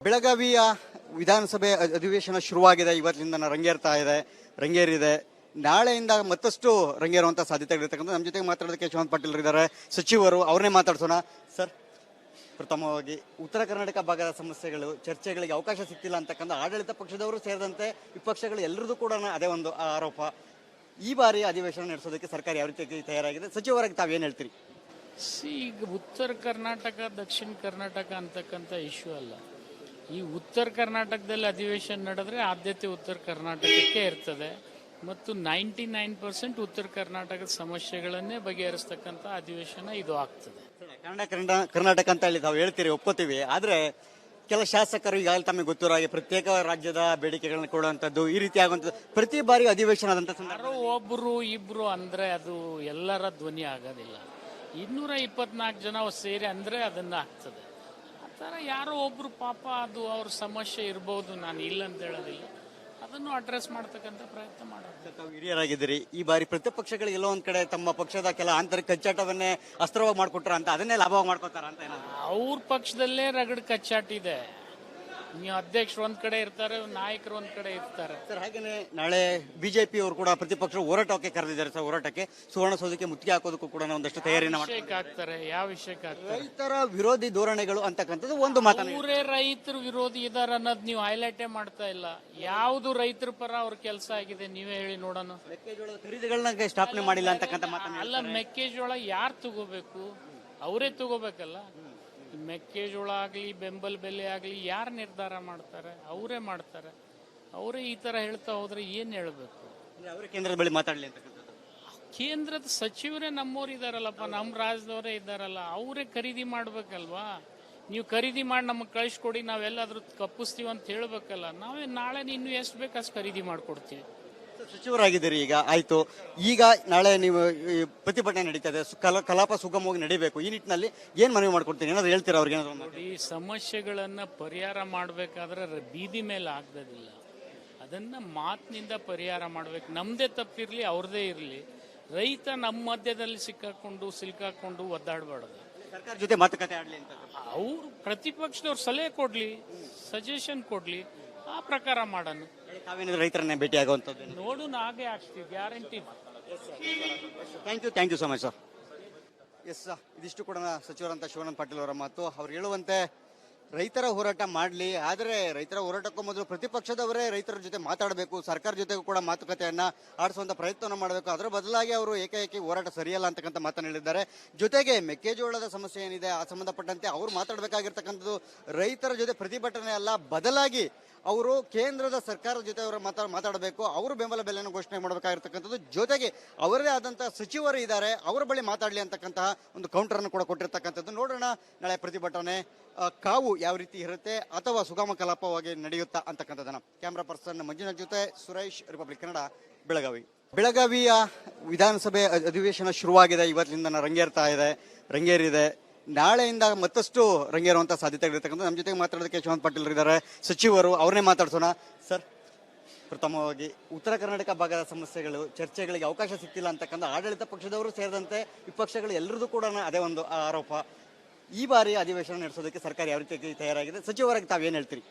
ಬೆಳಗಾವಿಯ ವಿಧಾನಸಭೆ ಅಧಿವೇಶನ ಶುರುವಾಗಿದೆ. ಇವತ್ತಿನಿಂದ ರಂಗೇರಿದೆ. ನಾಳೆಯಿಂದ ಮತ್ತಷ್ಟು ರಂಗೇರುವಂತ ಸಾಧ್ಯತೆಗಳಿರ್ತಕ್ಕಂಥ. ನಮ್ಮ ಜೊತೆಗೆ ಮಾತಾಡೋದಕ್ಕೆ ಯಶವಂತ್ ಪಾಟೀಲ್ ಇದ್ದಾರೆ, ಸಚಿವರು. ಅವ್ರನ್ನೇ ಮಾತಾಡ್ಸೋಣ. ಸರ್, ಪ್ರಥಮವಾಗಿ ಉತ್ತರ ಕರ್ನಾಟಕ ಭಾಗದ ಸಮಸ್ಯೆಗಳು, ಚರ್ಚೆಗಳಿಗೆ ಅವಕಾಶ ಸಿಕ್ತಿಲ್ಲ ಅಂತಕ್ಕಂಥ ಆಡಳಿತ ಪಕ್ಷದವರು ಸೇರಿದಂತೆ ವಿಪಕ್ಷಗಳು ಎಲ್ಲರದ್ದು ಕೂಡ ಅದೇ ಒಂದು ಆರೋಪ. ಈ ಬಾರಿ ಅಧಿವೇಶನ ನಡೆಸೋದಕ್ಕೆ ಸರ್ಕಾರ ಯಾವ ರೀತಿ ತಯಾರಾಗಿದೆ? ಸಚಿವರಾಗಿ ತಾವೇನು ಹೇಳ್ತೀರಿ? ಈಗ ಉತ್ತರ ಕರ್ನಾಟಕ ದಕ್ಷಿಣ ಕರ್ನಾಟಕ ಅಂತಕ್ಕಂಥ ಇಶ್ಯೂ ಅಲ್ಲ. ಈ ಉತ್ತರ ಕರ್ನಾಟಕದಲ್ಲಿ ಅಧಿವೇಶನ ನಡೆದ್ರೆ ಆದ್ಯತೆ ಉತ್ತರ ಕರ್ನಾಟಕಕ್ಕೆ ಇರ್ತದೆ ಮತ್ತು 99% ಉತ್ತರ ಕರ್ನಾಟಕದ ಸಮಸ್ಯೆಗಳನ್ನೇ ಬಗೆಹರಿಸ್ತಕ್ಕಂಥ ಅಧಿವೇಶನ ಇದು ಆಗ್ತದೆ. ಕರ್ನಾಟಕ ಅಂತ ಹೇಳಿ ನಾವು ಹೇಳ್ತೀರಿ, ಒಪ್ಕೋತೀವಿ. ಆದ್ರೆ ಕೆಲ ಶಾಸಕರು ಈಗಾಗಲೇ ತಮಗೆ ಗೊತ್ತಿರೋ ಹಾಗೆ ಪ್ರತ್ಯೇಕ ರಾಜ್ಯದ ಬೇಡಿಕೆಗಳನ್ನ ಕೊಡುವಂತದ್ದು, ಈ ರೀತಿ ಆಗುವಂಥದ್ದು ಪ್ರತಿ ಬಾರಿ ಅಧಿವೇಶನ ಆದಂತ ಯಾರೋ ಒಬ್ರು ಇಬ್ರು ಅಂದ್ರೆ ಅದು ಎಲ್ಲರ ಧ್ವನಿ ಆಗೋದಿಲ್ಲ. 224 ಜನ ಸೇರಿ ಅಂದ್ರೆ ಅದನ್ನ ಆಗ್ತದೆ. ಆ ಥರ ಯಾರೋ ಒಬ್ರು ಪಾಪ ಅದು ಅವ್ರ ಸಮಸ್ಯೆ ಇರ್ಬೋದು, ನಾನು ಇಲ್ಲ ಅಂತ ಹೇಳೋದಿಲ್ಲ. ಅದನ್ನು ಅಡ್ರೆಸ್ ಮಾಡ್ತಕ್ಕಂಥ ಪ್ರಯತ್ನ ಮಾಡೋದು. ತಾವು ಹಿರಿಯರಾಗಿದ್ದೀರಿ. ಈ ಬಾರಿ ಪ್ರತಿಪಕ್ಷಗಳಿಗೆ ಎಲ್ಲೋ ಒಂದ್ ಕಡೆ ತಮ್ಮ ಪಕ್ಷದ ಕೆಲ ಆಂತರಿಕ ಕಚ್ಚಾಟವನ್ನೇ ಅಸ್ತ್ರವಾಗಿ ಮಾಡ್ಕೊಟ್ರ ಅಂತ, ಅದನ್ನೇ ಲಾಭವಾಗಿ ಮಾಡ್ಕೋತಾರ ಅಂತ ಏನಾದ್ರು? ಅವ್ರ ಪಕ್ಷದಲ್ಲೇ ರಗಡ್ ಕಚ್ಚಾಟ ಇದೆ. ನೀವು ಅಧ್ಯಕ್ಷರು ಒಂದ್ ಕಡೆ ಇರ್ತಾರೆ, ನಾಯಕರು ಒಂದ್ ಕಡೆ ಇರ್ತಾರೆ. ಸರ್, ಹಾಗೇನೆ ನಾಳೆ ಬಿಜೆಪಿ ಅವರು ಕೂಡ ಪ್ರತಿಪಕ್ಷ ಹೋರಾಟಕ್ಕೆ ಕರೆದಿದ್ದಾರೆ. ಸರ್, ಹೋರಾಟಕ್ಕೆ ಸುವರ್ಣಸೌಧಕ್ಕೆ ಮುತ್ತಿಗೆ ಹಾಕೋದಕ್ಕೂ ಕೂಡ ಒಂದಷ್ಟು ತಯಾರಿನ ಆಗ್ತಾರೆ. ಯಾವ ವಿಷಯಕ್ಕೆ ಆಗ್ತಾರೆ? ರೈತರ ವಿರೋಧಿ ಧೋರಣೆಗಳು ಅಂತಕ್ಕಂಥದ್ದು ಒಂದು ಮಾತನ್ನ. ಅವರೇ ರೈತರ ವಿರೋಧಿ ಇದಾರ ಅನ್ನೋದು ನೀವು ಹೈಲೈಟೇ ಮಾಡ್ತಾ ಇಲ್ಲ. ಯಾವ್ದು ರೈತರ ಪರ ಅವ್ರ ಕೆಲಸ ಆಗಿದೆ ನೀವೇ ಹೇಳಿ ನೋಡೋಣ. ಮೆಕ್ಕೆಜೋಳದ ಖರೀದಿಗಳನ್ನ ಸ್ಥಾಪನೆ ಮಾಡಿಲ್ಲ ಅಂತಕ್ಕಂಥ ಮಾತನ್ನ. ಅಲ್ಲ, ಮೆಕ್ಕೆಜೋಳ ಯಾರು ತಗೋಬೇಕು? ಅವರೇ ತಗೋಬೇಕಲ್ಲ. ಮೆಕ್ಕೆಜೋಳ ಆಗ್ಲಿ, ಬೆಂಬಲ ಬೆಲೆ ಆಗ್ಲಿ, ಯಾರು ನಿರ್ಧಾರ ಮಾಡ್ತಾರೆ? ಅವರೇ ಮಾಡ್ತಾರೆ. ಅವರೇ ಈ ತರ ಹೇಳ್ತಾ ಹೋದ್ರೆ ಏನ್ ಹೇಳ್ಬೇಕು? ಅವರೇ ಕೇಂದ್ರದ ಬಳಿ ಮಾತಾಡ್ಲಿ ಅಂತಕ್ಕಂಥದ್ದು. ಕೇಂದ್ರದ ಸಚಿವರೇ ನಮ್ಮವ್ರು ಇದಾರಲ್ಲಪ್ಪ, ನಮ್ಮ ರಾಜ್ಯದವರೇ ಇದ್ದಾರಲ್ಲ, ಅವರೇ ಖರೀದಿ ಮಾಡ್ಬೇಕಲ್ವಾ? ನೀವು ಖರೀದಿ ಮಾಡಿ ನಮಗೆ ಕಳಿಸ್ಕೊಡಿ, ನಾವೆಲ್ಲಾದ್ರೂ ಕಪ್ಪಿಸ್ತೀವಿ ಅಂತ ಹೇಳ್ಬೇಕಲ್ಲ. ನಾವೇ ನಾಳೆ ಇನ್ನು ಎಷ್ಟು ಬೇಕು ಅಷ್ಟು ಖರೀದಿ ಮಾಡ್ಕೊಡ್ತೀವಿ. ಸಚಿವರಾಗಿದ್ದೀರಿ, ಈಗ ಆಯ್ತು. ಈಗ ನಾಳೆ ನೀವು ಪ್ರತಿಭಟನೆ ನಡೀತದೆ, ಕಲಾಪ ಸುಗಮವಾಗಿ ನಡೀಬೇಕು. ಈ ನಿಟ್ಟಿನಲ್ಲಿ ಏನ್ ಮನವಿ ಮಾಡ್ಕೊಡ್ತೀನಿ, ಏನಾದ್ರು ಹೇಳ್ತೀರಾ ಅವ್ರಿಗೆ? ನೋಡಿ, ಸಮಸ್ಯೆಗಳನ್ನ ಪರಿಹಾರ ಮಾಡ್ಬೇಕಾದ್ರೆ ಬೀದಿ ಮೇಲೆ ಆಗದಿಲ್ಲ. ಅದನ್ನ ಮಾತಿನಿಂದ ಪರಿಹಾರ ಮಾಡ್ಬೇಕು. ನಮ್ದೇ ತಪ್ಪಿರ್ಲಿ, ಅವ್ರದೇ ಇರ್ಲಿ, ರೈತ ನಮ್ಮ ಮಧ್ಯದಲ್ಲಿ ಸಿಕ್ಕಾಕೊಂಡು ಒದ್ದಾಡಬಾರ್ದು. ಸರ್ಕಾರ ಜೊತೆ ಮಾತುಕತೆ ಆಡ್ಲಿ ಅಂತ ಅವ್ರು ಪ್ರತಿಪಕ್ಷದವ್ರು ಸಲಹೆ ಕೊಡ್ಲಿ, ಸಜೆಷನ್ ಕೊಡ್ಲಿ, ಆ ಪ್ರಕಾರ ಮಾಡೋಣ. ರೈತರನ್ನೇ ಭೇಟಿ ಆಗುವಂಥದ್ದು ನೋಡೋಣ, ಹಾಗೆ ಆಗ್ತೀವಿ, guarantee. Thank you so much sir. Yes, ಇದಿಷ್ಟು ಕೂಡ ಸಚಿವರಂತ ಶಿವಾನಂದ ಪಾಟೀಲ್ ಅವರ ಮಾತು. ಅವ್ರು ಹೇಳುವಂತೆ ರೈತರ ಹೋರಾಟ ಮಾಡಲಿ, ಆದರೆ ರೈತರ ಹೋರಾಟಕ್ಕೂ ಮೊದಲು ಪ್ರತಿಪಕ್ಷದವರೇ ರೈತರ ಜೊತೆ ಮಾತಾಡಬೇಕು, ಸರ್ಕಾರ ಜೊತೆಗೂ ಕೂಡ ಮಾತುಕತೆಯನ್ನ ಆಡಿಸುವಂತ ಪ್ರಯತ್ನ ಮಾಡಬೇಕು. ಅದರ ಬದಲಾಗಿ ಅವರು ಏಕಾಏಕಿ ಹೋರಾಟ ಸರಿಯಲ್ಲ ಅಂತಕ್ಕಂಥ ಮಾತನ್ನು ಹೇಳಿದ್ದಾರೆ. ಜೊತೆಗೆ ಮೆಕ್ಕೆಜೋಳದ ಸಮಸ್ಯೆ ಏನಿದೆ ಆ ಸಂಬಂಧಪಟ್ಟಂತೆ ಅವರು ಮಾತಾಡಬೇಕಾಗಿರ್ತಕ್ಕಂಥದ್ದು ರೈತರ ಜೊತೆ ಪ್ರತಿಭಟನೆ ಅಲ್ಲ, ಬದಲಾಗಿ ಅವರು ಕೇಂದ್ರದ ಸರ್ಕಾರದ ಜೊತೆ ಅವರು ಮಾತಾಡಬೇಕು, ಅವರು ಬೆಂಬಲ ಬೆಲೆಯನ್ನು ಘೋಷಣೆ ಮಾಡಬೇಕಾಗಿರ್ತಕ್ಕಂಥದ್ದು. ಜೊತೆಗೆ ಅವರದೇ ಆದಂತಹ ಸಚಿವರು ಇದ್ದಾರೆ, ಅವರ ಬಳಿ ಮಾತಾಡಲಿ ಅಂತಕ್ಕಂತಹ ಒಂದು ಕೌಂಟರ್ ಅನ್ನು ಕೂಡ ಕೊಟ್ಟಿರ್ತಕ್ಕಂಥದ್ದು. ನೋಡೋಣ ನಾಳೆ ಪ್ರತಿಭಟನೆ ಕಾವು ಯಾವ ರೀತಿ ಇರುತ್ತೆ ಅಥವಾ ಸುಗಮ ಕಲಾಪವಾಗಿ ನಡೆಯುತ್ತಾ ಅಂತಕ್ಕಂಥದ್ದನ್ನ. ಕ್ಯಾಮ್ರಾ ಪರ್ಸನ್ ಮಂಜುನಾಥ್ ಜೊತೆ ಸುರೇಶ್, ರಿಪಬ್ಲಿಕ್ ಕನ್ನಡ, ಬೆಳಗಾವಿ. ಬೆಳಗಾವಿಯ ವಿಧಾನಸಭೆ ಅಧಿವೇಶನ ಶುರುವಾಗಿದೆ. ಇವತ್ತಿನಿಂದ ರಂಗೇರಿದೆ. ನಾಳೆಯಿಂದ ಮತ್ತಷ್ಟು ರಂಗೇರುವಂತ ಸಾಧ್ಯತೆಗಳಿರ್ತಕ್ಕಂಥ. ನಮ್ಮ ಜೊತೆಗೆ ಮಾತಾಡೋದಕ್ಕೆ ಯಶವಂತ್ ಪಾಟೀಲ್ ಇದ್ದಾರೆ, ಸಚಿವರು. ಅವ್ರನ್ನೇ ಮಾತಾಡ್ಸೋಣ. ಸರ್, ಪ್ರಥಮವಾಗಿ ಉತ್ತರ ಕರ್ನಾಟಕ ಭಾಗದ ಸಮಸ್ಯೆಗಳು, ಚರ್ಚೆಗಳಿಗೆ ಅವಕಾಶ ಸಿಕ್ತಿಲ್ಲ ಅಂತಕ್ಕಂಥ ಆಡಳಿತ ಪಕ್ಷದವರು ಸೇರಿದಂತೆ ವಿಪಕ್ಷಗಳು ಎಲ್ಲರದ್ದು ಕೂಡ ಅದೇ ಒಂದು ಆರೋಪ. ಈ ಬಾರಿ ಅಧಿವೇಶನ ನಡೆಸೋದಕ್ಕೆ ಸರ್ಕಾರ ಯಾವ ರೀತಿ ತಯಾರಾಗಿದೆ? ಸಚಿವರಾಗಿ ತಾವೇನು ಹೇಳ್ತೀರಿ?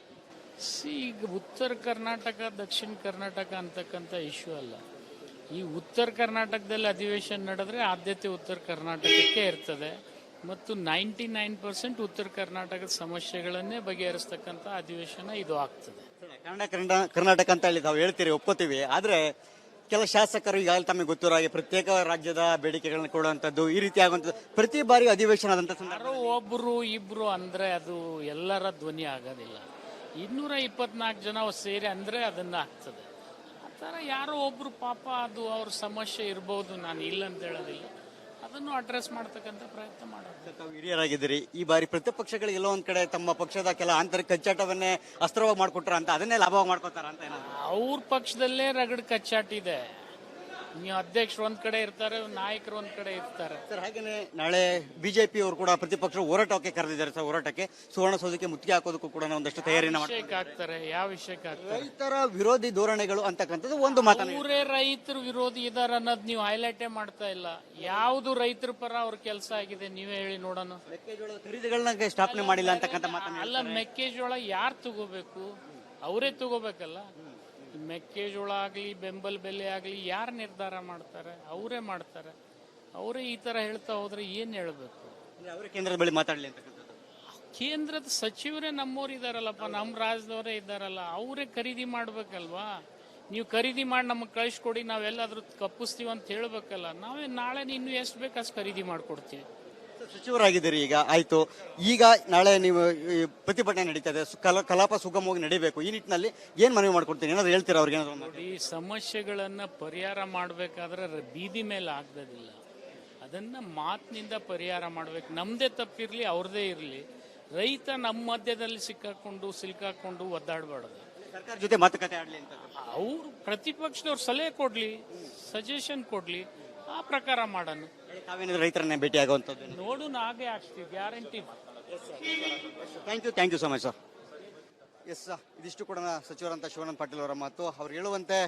ಈಗ ಉತ್ತರ ಕರ್ನಾಟಕ ದಕ್ಷಿಣ ಕರ್ನಾಟಕ ಅಂತಕ್ಕಂಥ ಇಶ್ಯೂ ಅಲ್ಲ. ಈ ಉತ್ತರ ಕರ್ನಾಟಕದಲ್ಲಿ ಅಧಿವೇಶನ ನಡೆದ್ರೆ ಆದ್ಯತೆ ಉತ್ತರ ಕರ್ನಾಟಕಕ್ಕೆ ಇರ್ತದೆ ಮತ್ತು 99% ಉತ್ತರ ಕರ್ನಾಟಕದ ಸಮಸ್ಯೆಗಳನ್ನೇ ಬಗೆಹರಿಸ್ತಕ್ಕಂಥ ಅಧಿವೇಶನ ಇದು ಆಗ್ತದೆ. ಕರ್ನಾಟಕ ಅಂತ ಹೇಳಿ ನಾವು ಹೇಳ್ತೀರಿ, ಒಪ್ಕೋತೀವಿ. ಆದ್ರೆ ಕೆಲ ಶಾಸಕರು ಈಗಾಗಲೇ ತಮಗೆ ಗೊತ್ತಿರೋ ಹಾಗೆ ಪ್ರತ್ಯೇಕ ರಾಜ್ಯದ ಬೇಡಿಕೆಗಳನ್ನ ಕೊಡುವಂತದ್ದು, ಈ ರೀತಿ ಆಗುವಂಥದ್ದು ಪ್ರತಿ ಬಾರಿ ಅಧಿವೇಶನ ಆದಂತ. ಯಾರೋ ಒಬ್ರು ಇಬ್ರು ಅಂದ್ರೆ ಅದು ಎಲ್ಲರ ಧ್ವನಿ ಆಗೋದಿಲ್ಲ. 224 ಜನ ಸೇರಿ ಅಂದ್ರೆ ಅದನ್ನ ಆಗ್ತದೆ. ಆ ಥರ ಯಾರೋ ಒಬ್ರು ಪಾಪ ಅದು ಅವ್ರ ಸಮಸ್ಯೆ ಇರ್ಬೋದು, ನಾನು ಇಲ್ಲ ಅಂತ ಹೇಳೋದಿಲ್ಲ. ಅದನ್ನು ಅಡ್ರೆಸ್ ಮಾಡ್ತಕ್ಕಂಥ ಪ್ರಯತ್ನ ಮಾಡೋದು. ತಾವು ಹಿರಿಯರಾಗಿದ್ದೀರಿ. ಈ ಬಾರಿ ಪ್ರತಿಪಕ್ಷಗಳಿಗೆ ಎಲ್ಲೋ ಒಂದ್ ಕಡೆ ತಮ್ಮ ಪಕ್ಷದ ಕೆಲ ಆಂತರಿಕ ಕಚ್ಚಾಟವನ್ನೇ ಅಸ್ತ್ರವಾಗಿ ಮಾಡ್ಕೊಟ್ರ ಅಂತ, ಅದನ್ನೇ ಲಾಭವಾಗಿ ಮಾಡ್ಕೋತಾರ ಅಂತ ಏನಾದ್ರು? ಅವ್ರ ಪಕ್ಷದಲ್ಲೇ ರಗಡ್ ಕಚ್ಚಾಟ ಇದೆ. ನೀವು ಅಧ್ಯಕ್ಷರು ಒಂದ್ ಕಡೆ ಇರ್ತಾರೆ, ನಾಯಕರು ಒಂದ್ ಕಡೆ ಇರ್ತಾರೆ. ಸರ್ ಹಾಗೇನೆ ನಾಳೆ ಬಿಜೆಪಿ ಅವರು ಕೂಡ ಪ್ರತಿಪಕ್ಷ ಹೋರಾಟಕ್ಕೆ ಕರೆದಿದ್ದಾರೆ ಸರ್. ಹೋರಾಟಕ್ಕೆ ಸುವರ್ಣಸೌಧಕ್ಕೆ ಮುತ್ತಿಗೆ ಹಾಕೋದಕ್ಕೂ ಕೂಡ ಒಂದಷ್ಟು ತಯಾರಿನ ವಿಷಯಕ್ಕೆ ಆಗ್ತಾರೆ, ಯಾವ ವಿಷಯಕ್ಕೆ ಆಗ್ತಾರೆ? ರೈತರ ವಿರೋಧಿ ಧೋರಣೆಗಳು ಅಂತಕ್ಕಂಥದ್ದು ಒಂದು ಮಾತನ್ನ ಅವರೇ ರೈತರು ವಿರೋಧಿ ಇದಾರ ಅನ್ನೋದು ನೀವು ಹೈಲೈಟೇ ಮಾಡ್ತಾ ಇಲ್ಲ. ಯಾವ್ದು ರೈತರ ಪರ ಅವ್ರ ಕೆಲಸ ಆಗಿದೆ ನೀವೇ ಹೇಳಿ ನೋಡೋಣ. ಮೆಕ್ಕೆಜೋಳದ ಖರೀದಿಗಳನ್ನ ಸ್ಥಾಪನೆ ಮಾಡಿಲ್ಲ ಅಂತಕ್ಕಂಥ ಮಾತನ್ನ ಅಲ್ಲ, ಮೆಕ್ಕೆಜೋಳ ಯಾರು ತಗೋಬೇಕು? ಅವರೇ ತಗೋಬೇಕಲ್ಲ. ಮೆಕ್ಕೆಜೋಳ ಆಗ್ಲಿ, ಬೆಂಬಲ ಬೆಲೆ ಆಗ್ಲಿ, ಯಾರು ನಿರ್ಧಾರ ಮಾಡ್ತಾರೆ? ಅವರೇ ಮಾಡ್ತಾರೆ. ಅವರೇ ಈ ತರ ಹೇಳ್ತಾ ಹೋದ್ರೆ ಏನ್ ಹೇಳ್ಬೇಕು? ಅವರೇ ಕೇಂದ್ರದ ಬಳಿ ಮಾತಾಡಲಿ ಅಂತಕ್ಕಂಥದ್ದು. ಕೇಂದ್ರದ ಸಚಿವರೇ ನಮ್ಮವ್ರು ಇದಾರಲ್ಲಪ್ಪ, ನಮ್ಮ ರಾಜ್ಯದವರೇ ಇದಾರಲ್ಲ, ಅವರೇ ಖರೀದಿ ಮಾಡ್ಬೇಕಲ್ವಾ? ನೀವು ಖರೀದಿ ಮಾಡಿ ನಮಗೆ ಕಳಿಸ್ಕೊಡಿ, ನಾವೆಲ್ಲಾದ್ರೂ ಕಪ್ಪಿಸ್ತೀವಿ ಅಂತ ಹೇಳ್ಬೇಕಲ್ಲ. ನಾವೇ ನಾಳೆ ಇನ್ನು ಎಷ್ಟು ಬೇಕು ಅಷ್ಟು ಖರೀದಿ ಮಾಡ್ಕೊಡ್ತೀವಿ. ಸಚಿವರಾಗಿದ್ದೀರಿ, ಈಗ ಆಯ್ತು. ಈಗ ನಾಳೆ ನೀವು ಈ ಪ್ರತಿಭಟನೆ ನಡೀತದೆ, ಕಲಾಪ ಸುಗಮವಾಗಿ ನಡೀಬೇಕು. ಈ ನಿಟ್ಟಿನಲ್ಲಿ ಏನ್ ಮನವಿ ಮಾಡ್ಕೊಡ್ತೀನಿ, ಏನಾದ್ರು ಹೇಳ್ತೀರಾ ಅವ್ರಿಗೆ? ನೋಡಿ, ಸಮಸ್ಯೆಗಳನ್ನ ಪರಿಹಾರ ಮಾಡ್ಬೇಕಾದ್ರೆ ಬೀದಿ ಮೇಲೆ ಆಗ್ತದಿಲ್ಲ. ಅದನ್ನ ಮಾತಿನಿಂದ ಪರಿಹಾರ ಮಾಡ್ಬೇಕು. ನಮ್ದೇ ತಪ್ಪಿರ್ಲಿ, ಅವ್ರದೇ ಇರ್ಲಿ, ರೈತ ನಮ್ಮ ಮಧ್ಯದಲ್ಲಿ ಸಿಲ್ಕಾಕೊಂಡು ಒದ್ದಾಡಬಾರ್ದು. ಸರ್ಕಾರ ಜೊತೆ ಮಾತುಕತೆ ಆಡ್ಲಿ ಅಂತ ಅವ್ರು ಪ್ರತಿಪಕ್ಷದವ್ರು ಸಲಹೆ ಕೊಡ್ಲಿ, ಸಜೆಷನ್ ಕೊಡ್ಲಿ, ಆ ಪ್ರಕಾರ ಮಾಡೋಣ. ತಾವೇನಾದ್ರು ರೈತರನ್ನೇ ಭೇಟಿ ಆಗುವಂಥದ್ದು? ನೋಡೋಣ, ಹಾಗೆ ಆಗ್ತೀವಿ, guarantee. Thank you so much sir. Yes, ಇದಿಷ್ಟು ಕೂಡ ಸಚಿವರಂತ ಶಿವಾನಂದ ಪಾಟೀಲ್ ಅವರ ಮಾತು. ಅವ್ರು ಹೇಳುವಂತೆ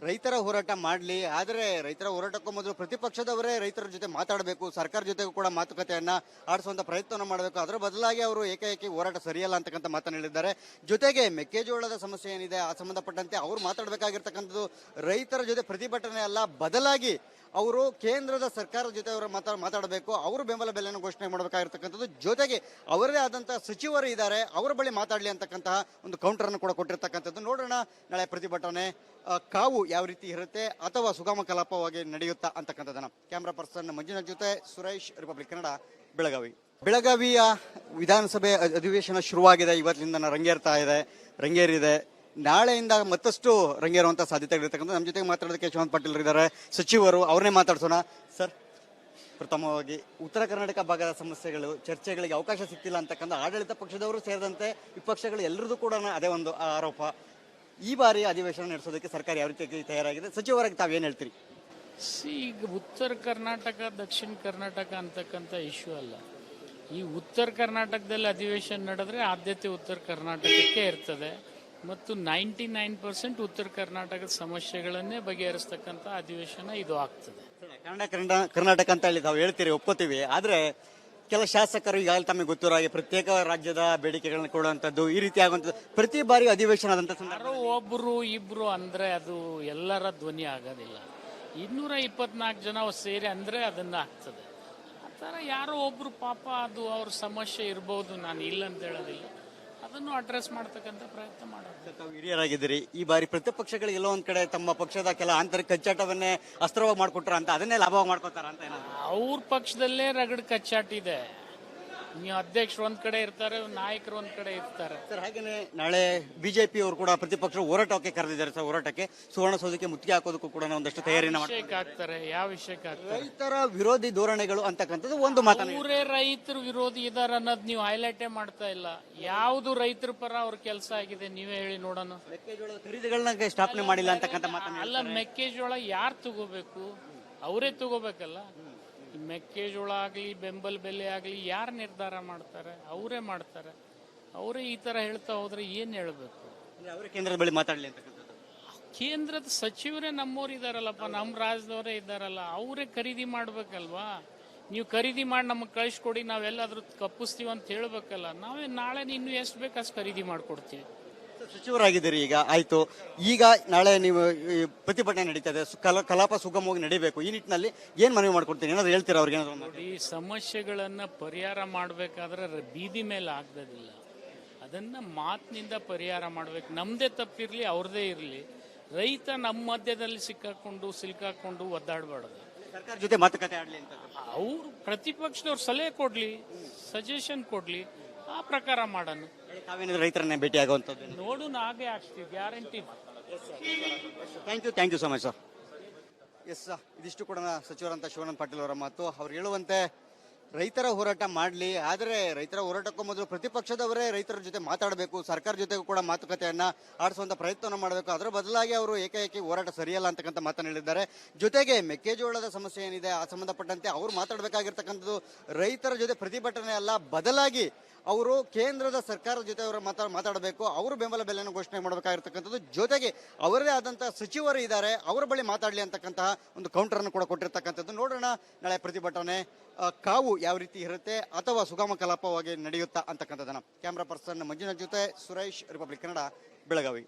ರೈತರ ಹೋರಾಟ ಮಾಡಲಿ, ಆದರೆ ರೈತರ ಹೋರಾಟಕ್ಕೂ ಮೊದಲು ಪ್ರತಿಪಕ್ಷದವರೇ ರೈತರ ಜೊತೆ ಮಾತಾಡಬೇಕು, ಸರ್ಕಾರ ಜೊತೆಗೂ ಕೂಡ ಮಾತುಕತೆಯನ್ನ ಆಡಿಸುವಂತ ಪ್ರಯತ್ನವನ್ನು ಮಾಡಬೇಕು. ಅದರ ಬದಲಾಗಿ ಅವರು ಏಕಾಏಕಿ ಹೋರಾಟ ಸರಿಯಲ್ಲ ಅಂತಕ್ಕಂಥ ಮಾತನ್ನು ಹೇಳಿದ್ದಾರೆ. ಜೊತೆಗೆ ಮೆಕ್ಕೆಜೋಳದ ಸಮಸ್ಯೆ ಏನಿದೆ ಆ ಸಂಬಂಧಪಟ್ಟಂತೆ ಅವರು ಮಾತಾಡಬೇಕಾಗಿರ್ತಕ್ಕಂಥದ್ದು ರೈತರ ಜೊತೆ ಪ್ರತಿಭಟನೆ ಅಲ್ಲ, ಬದಲಾಗಿ ಅವರು ಕೇಂದ್ರದ ಸರ್ಕಾರದ ಜೊತೆ ಅವರು ಮಾತಾಡಬೇಕು, ಅವರು ಬೆಂಬಲ ಬೆಲೆಯನ್ನು ಘೋಷಣೆ ಮಾಡಬೇಕಾಗಿರ್ತಕ್ಕಂಥದ್ದು. ಜೊತೆಗೆ ಅವರದೇ ಆದಂತಹ ಸಚಿವರು ಇದ್ದಾರೆ, ಅವರ ಬಳಿ ಮಾತಾಡಲಿ ಅಂತಕ್ಕಂತಹ ಒಂದು ಕೌಂಟರ್ ಅನ್ನು ಕೂಡ ಕೊಟ್ಟಿರ್ತಕ್ಕಂಥದ್ದು. ನೋಡೋಣ ನಾಳೆ ಪ್ರತಿಭಟನೆ ಕಾವು ಯಾವ ರೀತಿ ಇರುತ್ತೆ ಅಥವಾ ಸುಗಮ ಕಲಾಪವಾಗಿ ನಡೆಯುತ್ತಾ ಅಂತಕ್ಕಂಥದ್ದನ್ನ. ಕ್ಯಾಮ್ರಾ ಪರ್ಸನ್ ಮಂಜುನಾಥ್ ಜೊತೆ ಸುರೇಶ್, ರಿಪಬ್ಲಿಕ್ ಕನ್ನಡ, ಬೆಳಗಾವಿ. ಬೆಳಗಾವಿಯ ವಿಧಾನಸಭೆ ಅಧಿವೇಶನ ಶುರುವಾಗಿದೆ. ಇವತ್ತಿನಿಂದ ರಂಗೇರಿದೆ. ನಾಳೆಯಿಂದ ಮತ್ತಷ್ಟು ರಂಗೇರುವಂತ ಸಾಧ್ಯತೆಗಳಿರ್ತಕ್ಕಂಥ. ನಮ್ಮ ಜೊತೆಗೆ ಮಾತಾಡೋದಕ್ಕೆ ಶಿವಾನಂದ ಪಾಟೀಲ್ ಇದ್ದಾರೆ, ಸಚಿವರು, ಅವ್ರನ್ನೇ ಮಾತಾಡ್ಸೋಣ. ಸರ್, ಪ್ರಥಮವಾಗಿ ಉತ್ತರ ಕರ್ನಾಟಕ ಭಾಗದ ಸಮಸ್ಯೆಗಳು, ಚರ್ಚೆಗಳಿಗೆ ಅವಕಾಶ ಸಿಗ್ತಿಲ್ಲ ಅಂತಕ್ಕಂಥ ಆಡಳಿತ ಪಕ್ಷದವರು ಸೇರಿದಂತೆ ವಿಪಕ್ಷಗಳು ಎಲ್ಲರದ್ದು ಕೂಡ ಅದೇ ಒಂದು ಆರೋಪ. ಈ ಬಾರಿ ಅಧಿವೇಶನ ನಡೆಸೋದಕ್ಕೆ ಸರ್ಕಾರ ಯಾವ ರೀತಿ ತಯಾರಾಗಿದೆ? ಸಚಿವರಾಗಿ ತಾವೇನು ಹೇಳ್ತೀರಿ? ಈಗ ಉತ್ತರ ಕರ್ನಾಟಕ, ದಕ್ಷಿಣ ಕರ್ನಾಟಕ ಅಂತಕ್ಕಂಥ ಇಶ್ಯೂ ಅಲ್ಲ. ಈ ಉತ್ತರ ಕರ್ನಾಟಕದಲ್ಲಿ ಅಧಿವೇಶನ ನಡೆದ್ರೆ ಆದ್ಯತೆ ಉತ್ತರ ಕರ್ನಾಟಕಕ್ಕೆ ಇರ್ತದೆ ಮತ್ತು 99% ಉತ್ತರ ಕರ್ನಾಟಕದ ಸಮಸ್ಯೆಗಳನ್ನೇ ಬಗೆಹರಿಸ್ತಕ್ಕಂಥ ಅಧಿವೇಶನ ಇದು ಆಗ್ತದೆ. ಕರ್ನಾಟಕ ಅಂತ ಹೇಳಿ ತಾವು ಹೇಳ್ತೀರಿ, ಒಪ್ಪುತ್ತೀವಿ. ಆದ್ರೆ ಕೆಲ ಶಾಸಕರು ಈಗಾಗಲೇ ತಮಗೆ ಗೊತ್ತಿರೋ ಹಾಗೆ ಪ್ರತ್ಯೇಕ ರಾಜ್ಯದ ಬೇಡಿಕೆಗಳನ್ನ ಕೊಡುವಂಥದ್ದು, ಈ ರೀತಿ ಆಗುವಂಥದ್ದು ಪ್ರತಿ ಬಾರಿ ಅಧಿವೇಶನ ಆದಂತ ಯಾರೋ ಒಬ್ರು ಇಬ್ರು ಅಂದ್ರೆ ಅದು ಎಲ್ಲರ ಧ್ವನಿ ಆಗೋದಿಲ್ಲ. 224 ಜನ ಸೇರಿ ಅಂದ್ರೆ ಅದನ್ನ ಆಗ್ತದೆ. ಆ ಥರ ಯಾರೋ ಒಬ್ರು ಪಾಪ ಅದು ಅವ್ರ ಸಮಸ್ಯೆ ಇರ್ಬೋದು, ನಾನು ಇಲ್ಲ ಅಂತ ಹೇಳೋದಿಲ್ಲ. ಅದನ್ನು ಅಡ್ರೆಸ್ ಮಾಡ್ತಕ್ಕಂಥ ಪ್ರಯತ್ನ ಮಾಡೋದು. ತಾವು ಹಿರಿಯರಾಗಿದ್ದೀರಿ, ಈ ಬಾರಿ ಪ್ರತಿಪಕ್ಷಗಳಿಗೆ ಎಲ್ಲೋ ಒಂದ್ ಕಡೆ ತಮ್ಮ ಪಕ್ಷದ ಕೆಲ ಆಂತರಿಕ ಕಚ್ಚಾಟವನ್ನೇ ಅಸ್ತ್ರವಾಗಿ ಮಾಡ್ಕೊಟ್ರ ಅಂತ, ಅದನ್ನೇ ಲಾಭವಾಗಿ ಮಾಡ್ಕೋತಾರ ಅಂತ ಏನಾದ್ರು? ಅವ್ರ ಪಕ್ಷದಲ್ಲೇ ರಗಡ್ ಕಚ್ಚಾಟಿದೆ. ನೀವು ಅಧ್ಯಕ್ಷರು ಒಂದ್ ಕಡೆ ಇರ್ತಾರೆ, ನಾಯಕರು ಒಂದ್ ಕಡೆ ಇರ್ತಾರೆ. ಸರ್ ಹಾಗೇನೆ ನಾಳೆ ಬಿಜೆಪಿ ಅವರು ಕೂಡ ಪ್ರತಿಪಕ್ಷ ಹೋರಾಟಕ್ಕೆ ಕರೆದಿದ್ದಾರೆ ಸರ್. ಹೋರಾಟಕ್ಕೆ ಸುವರ್ಣಸೌಧಕ್ಕೆ ಮುತ್ತಿಗೆ ಹಾಕೋದಕ್ಕೂ ಕೂಡ ಒಂದಷ್ಟು ತಯಾರಿನ ಆಗ್ತಾರೆ. ಯಾವ ವಿಷಯಕ್ಕೆ ಆಗ್ತಾರೆ? ರೈತರ ವಿರೋಧಿ ಧೋರಣೆಗಳು ಅಂತಕ್ಕಂಥದ್ದು ಒಂದು ಮಾತನ್ನ. ಅವರೇ ರೈತರು ವಿರೋಧಿ ಇದಾರ ಅನ್ನೋದು ನೀವು ಹೈಲೈಟೇ ಮಾಡ್ತಾ ಇಲ್ಲ. ಯಾವ್ದು ರೈತರ ಪರ ಅವ್ರ ಕೆಲಸ ಆಗಿದೆ ನೀವೇ ಹೇಳಿ ನೋಡೋಣ. ಮೆಕ್ಕೆಜೋಳದ ಖರೀದಿಗಳನ್ನ ಸ್ಥಾಪನೆ ಮಾಡಿಲ್ಲ ಅಂತಕ್ಕಂಥ ಮಾತನ್ನ. ಅಲ್ಲ, ಮೆಕ್ಕೆಜೋಳ ಯಾರು ತಗೋಬೇಕು? ಅವರೇ ತಗೋಬೇಕಲ್ಲ. ಮೆಕ್ಕೆಜೋಳ ಆಗ್ಲಿ, ಬೆಂಬಲ ಬೆಲೆ ಆಗ್ಲಿ, ಯಾರು ನಿರ್ಧಾರ ಮಾಡ್ತಾರೆ? ಅವರೇ ಮಾಡ್ತಾರೆ. ಅವರೇ ಈ ತರ ಹೇಳ್ತಾ ಹೋದ್ರೆ ಏನ್ ಹೇಳ್ಬೇಕು? ಅವರೇ ಕೇಂದ್ರದ ಬಳಿ ಮಾತಾಡಲಿ ಅಂತಕ್ಕಂಥದ್ದು. ಕೇಂದ್ರದ ಸಚಿವರೇ ನಮ್ಮವ್ರು ಇದಾರಲ್ಲಪ್ಪ, ನಮ್ಮ ರಾಜ್ಯದವರೇ ಇದಾರಲ್ಲ, ಅವರೇ ಖರೀದಿ ಮಾಡ್ಬೇಕಲ್ವಾ? ನೀವು ಖರೀದಿ ಮಾಡಿ ನಮಗೆ ಕಳಿಸ್ಕೊಡಿ, ನಾವೆಲ್ಲಾದ್ರೂ ಕಪ್ಪಿಸ್ತೀವಿ ಅಂತ ಹೇಳ್ಬೇಕಲ್ಲ. ನಾವೇ ನಾಳೆ ಇನ್ನು ಎಷ್ಟು ಬೇಕು ಅಷ್ಟು ಖರೀದಿ ಮಾಡ್ಕೊಡ್ತೀವಿ. ಸಚಿವರಾಗಿದ್ದೀರಿ, ಈಗ ಆಯ್ತು. ಈಗ ನಾಳೆ ನೀವು ಈ ಪ್ರತಿಭಟನೆ ನಡೀತದೆ, ಕಲಾಪ ಸುಗಮವಾಗಿ ನಡೀಬೇಕು. ಈ ನಿಟ್ಟಿನಲ್ಲಿ ಏನ್ ಮನವಿ ಮಾಡ್ಕೊಡ್ತೀನಿ, ಏನಾದ್ರು ಹೇಳ್ತೀರಾ ಅವ್ರಿಗೆ? ನೋಡಿ, ಸಮಸ್ಯೆಗಳನ್ನ ಪರಿಹಾರ ಮಾಡ್ಬೇಕಾದ್ರೆ ಬೀದಿ ಮೇಲೆ ಆಗ್ತದಿಲ್ಲ. ಅದನ್ನ ಮಾತಿನಿಂದ ಪರಿಹಾರ ಮಾಡ್ಬೇಕು. ನಮ್ದೇ ತಪ್ಪಿರ್ಲಿ, ಅವ್ರದೇ ಇರ್ಲಿ, ರೈತ ನಮ್ಮ ಮಧ್ಯದಲ್ಲಿ ಸಿಲ್ಕಾಕೊಂಡು ಒದ್ದಾಡಬಾರ್ದು. ಸರ್ಕಾರ ಜೊತೆ ಮಾತುಕತೆ ಆಡ್ಲಿ ಅಂತ. ಅವ್ರು ಪ್ರತಿಪಕ್ಷದವ್ರು ಸಲಹೆ ಕೊಡ್ಲಿ, ಸಜೆಷನ್ ಕೊಡ್ಲಿ, ಆ ಪ್ರಕಾರ ಮಾಡೋಣ. ತಾವೇನಾದ್ರು ರೈತರನ್ನೇ ಭೇಟಿ ಆಗುವಂಥದ್ದು? ನೋಡೋಣ, ಹಾಗೆ ಆಗ್ತೀವಿ, guarantee. Thank you so much sir. Yes, ಇದಿಷ್ಟು ಕೂಡ ಸಚಿವರಂತ ಶಿವಾನಂದ ಪಾಟೀಲ್ ಅವರ ಮಾತು. ಅವ್ರು ಹೇಳುವಂತೆ ರೈತರ ಹೋರಾಟ ಮಾಡಲಿ, ಆದರೆ ರೈತರ ಹೋರಾಟಕ್ಕೂ ಮೊದಲು ಪ್ರತಿಪಕ್ಷದವರೇ ರೈತರ ಜೊತೆ ಮಾತಾಡಬೇಕು, ಸರ್ಕಾರ ಜೊತೆಗೂ ಕೂಡ ಮಾತುಕತೆಯನ್ನ ಆಡಿಸುವಂತ ಪ್ರಯತ್ನವನ್ನು ಮಾಡಬೇಕು. ಅದರ ಬದಲಾಗಿ ಅವರು ಏಕಾಏಕಿ ಹೋರಾಟ ಸರಿಯಲ್ಲ ಅಂತಕ್ಕಂಥ ಮಾತನ್ನು ಹೇಳಿದ್ದಾರೆ. ಜೊತೆಗೆ ಮೆಕ್ಕೆಜೋಳದ ಸಮಸ್ಯೆ ಏನಿದೆ ಆ ಸಂಬಂಧಪಟ್ಟಂತೆ ಅವರು ಮಾತಾಡಬೇಕಾಗಿರ್ತಕ್ಕಂಥದ್ದು ರೈತರ ಜೊತೆ ಪ್ರತಿಭಟನೆ ಅಲ್ಲ, ಬದಲಾಗಿ ಅವರು ಕೇಂದ್ರದ ಸರ್ಕಾರದ ಜೊತೆ ಅವರು ಮಾತಾಡಬೇಕು, ಅವರು ಬೆಂಬಲ ಬೆಲೆಯನ್ನು ಘೋಷಣೆ ಮಾಡಬೇಕಾಗಿರ್ತಕ್ಕಂಥದ್ದು. ಜೊತೆಗೆ ಅವರದೇ ಆದಂತಹ ಸಚಿವರು ಇದ್ದಾರೆ, ಅವರ ಬಳಿ ಮಾತಾಡಲಿ ಅಂತಕ್ಕಂತಹ ಒಂದು ಕೌಂಟರ್ ಅನ್ನು ಕೂಡ ಕೊಟ್ಟಿರ್ತಕ್ಕಂಥದ್ದು. ನೋಡೋಣ ನಾಳೆ ಪ್ರತಿಭಟನೆ ಕಾವು ಯಾವ ರೀತಿ ಇರುತ್ತೆ ಅಥವಾ ಸುಗಮ ಕಲಾಪವಾಗಿ ನಡೆಯುತ್ತಾ ಅಂತಕ್ಕಂಥದ್ದನ್ನ. ಕ್ಯಾಮ್ರಾ ಪರ್ಸನ್ ಮಂಜುನಾಥ್ ಜೊತೆ ಸುರೇಶ್, ರಿಪಬ್ಲಿಕ್ ಕನ್ನಡ, ಬೆಳಗಾವಿ.